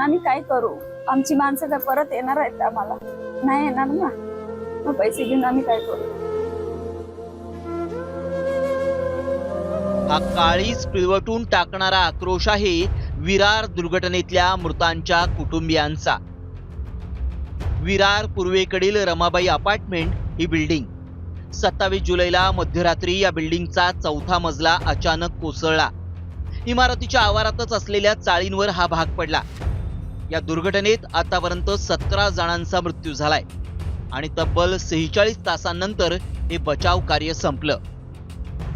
आम्ही काय करू? आमची माणसं काय परत येणार आहेत? आम्हाला नाही येणार ना. मग पैसे घेऊन आम्ही काय करू? हा काळीच पिळवटून टाकणारा आक्रोश आहे विरार दुर्घटनेतल्या मृतांच्या कुटुंबियांचा। विरार पूर्वेकडील रमाबाई अपार्टमेंट ही बिल्डिंग 27 जुलैला मध्यरात्री या बिल्डिंगचा 4था मजला अचानक कोसळला। इमारतीच्या आवारातच असलेल्या चाळींवर हा भाग पडला। या दुर्घटनेत आतापर्यंत 17 जणांचा मृत्यू झालाय आणि तब्बल 46 तासांनंतर हे बचाव कार्य संपलं।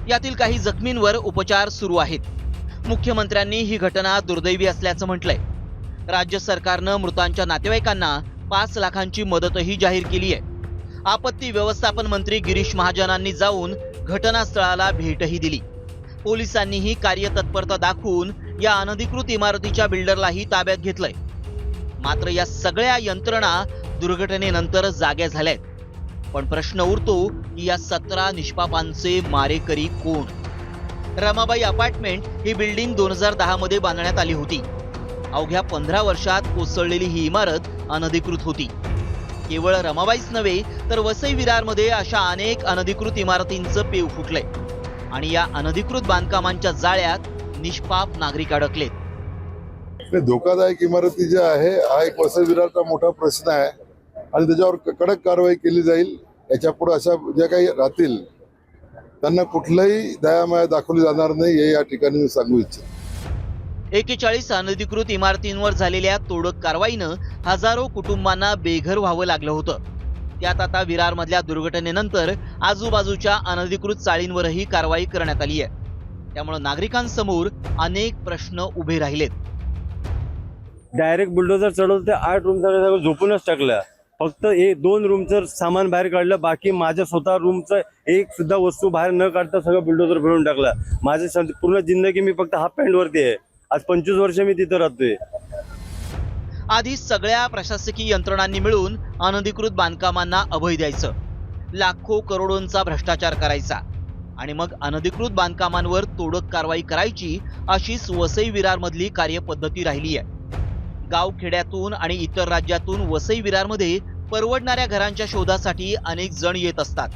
यातील काही जखमींवर उपचार सुरू आहेत। मुख्यमंत्र्यांनी ही घटना दुर्दैवी असल्याचं म्हटलंय। राज्य सरकारनं मृतांच्या नातेवाईकांना 5 लाखांची मदतही जाहीर केली आहे। आपत्ती व्यवस्थापन मंत्री गिरीश महाजनांनी जाऊन घटनास्थळाला भेटही दिली। पोलिसांनीही कार्यतत्परता दाखवून या अनधिकृत इमारतीच्या बिल्डरलाही ताब्यात घेतलंय। मात्र या सगळ्या यंत्रणा दुर्घटनेनंतर जाग्या झाल्यात। पण प्रश्न उरतो की या 17 निष्पापांचे मारेकरी कोण? रमाबाई अपार्टमेंट ही बिल्डिंग 2010 मध्ये बांधण्यात आली होती। अवघ्या 15 वर्षात कोसळलेली ही इमारत अनधिकृत होती। केवळ रमाबाईच नव्हे तर वसई विरारमध्ये अशा अनेक अनधिकृत इमारतींचं पेव फुटलंय आणि या अनधिकृत बांधकामांच्या जाळ्यात निष्पाप नागरिक अडकलेत। धोकादायक इमारती ज्या आहे हा एक वसई विरारचा मोठा प्रश्न आहे आणि त्याच्यावर कडक कारवाई केली जाईल। याच्यापुढे अशा ज्या काही राहतील त्यांना कुठलाही दयामाया दाखवली जाणार नाही हे या ठिकाणी मी सांगू इच्छितो। 41 अनधिकृत इमारतींवर झालेल्या तोडक कारवाईनं हजारो कुटुंबांना बेघर व्हावं लागलं होतं। त्यात आता विरारमधल्या दुर्घटनेनंतर आजूबाजूच्या अनधिकृत चाळींवरही कारवाई करण्यात आली आहे। त्यामुळे नागरिकांसमोर अनेक प्रश्न उभे राहिलेत। डायरेक्ट बुलडोजर चढवलं ते 8 रूमचा झोपूनच टाकलं। फक्त 2 रूमचं सामान बाहेर काढलं, बाकी माझ्या स्वतः रूमचं एक सुद्धा वस्तू बाहेर न काढता सगळं बुलडोजर फिरून टाकलं। माझी पूर्ण जिंदगी मी फक्त हाफ पॅन्ट वरती आहे। आज 25 वर्ष मी तिथं राहतोय। आधी सगळ्या प्रशासकीय यंत्रणांनी मिळून अनधिकृत बांधकामांना अभय द्यायचं, लाखो करोडोंचा भ्रष्टाचार करायचा आणि मग अनधिकृत बांधकामांवर तोडक कारवाई करायची अशीच वसई विरारमधली कार्यपद्धती राहिली आहे। गावखेड्यातून आणि इतर राज्यातून वसई विरारमध्ये परवडणाऱ्या घरांच्या शोधासाठी अनेक जण येत असतात।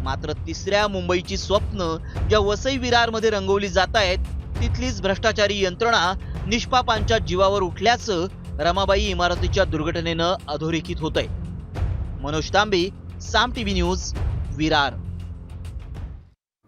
मात्र तिसऱ्या मुंबईची स्वप्न ज्या वसई विरारमध्ये रंगवली जात आहेत तिथलीच भ्रष्टाचारी यंत्रणा निष्पापांच्या जीवावर उठल्याचं रमाबाई इमारतीच्या दुर्घटनेनं अधोरेखित होतंय। मनोज तांबे, साम टीव्ही न्यूज, विरार।